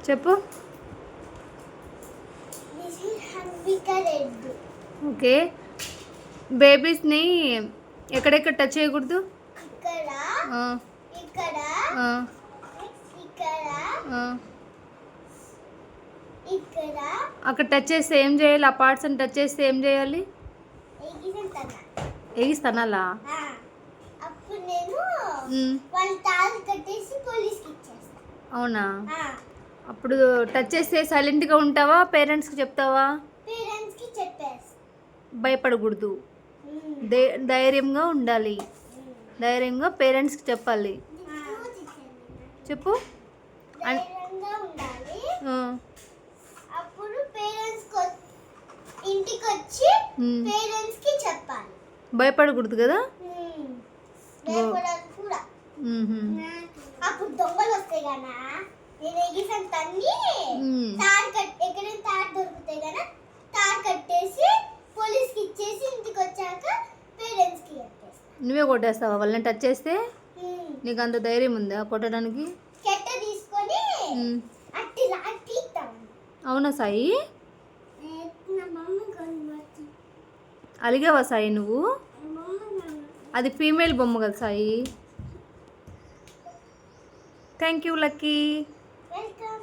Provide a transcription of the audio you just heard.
చెప్పు. ఓకే. బేబీస్ని ఎక్కడెక్కడ టచ్ చేయకూడదు? అక్కడ టచ్ చేస్తే ఏం చేయాలి? ఆ పార్ట్స్ని టచ్ చేస్తే ఏం చేయాలి? ఎగిస్తానాలా? అవునా? అప్పుడు టచ్ చేస్తే సైలెంట్గా ఉంటావా? పేరెంట్స్కి చెప్తావా? భయపడకూడదు, ధైర్యంగా ఉండాలి. ధైర్యంగా పేరెంట్స్కి చెప్పాలి. చెప్పు. భయపడకూడదు కదా? అప్పుడు దొంగలు వస్తాయి కదా, నేను ఎగిసాను తన్ని ఎక్కడైనా తాడు దొరుకుతాయి కదా, తాడు కట్టేసి పోలీస్కి ఇచ్చేసి ఇంటికి వచ్చాక పేరెంట్స్కి చెప్పేస్తాను. నువ్వే కొట్టేస్తావా వాళ్ళని టచ్ చేస్తే? నీకు అంత ధైర్యం ఉందా కొట్టడానికి? కెట్ట తీసుకొని అట్టి లాట్టి. అవునా సాయి? అలిగావా సాయి నువ్వు? అది ఫీమేల్ బొమ్మ కదా Sai. Thank you lucky. Welcome.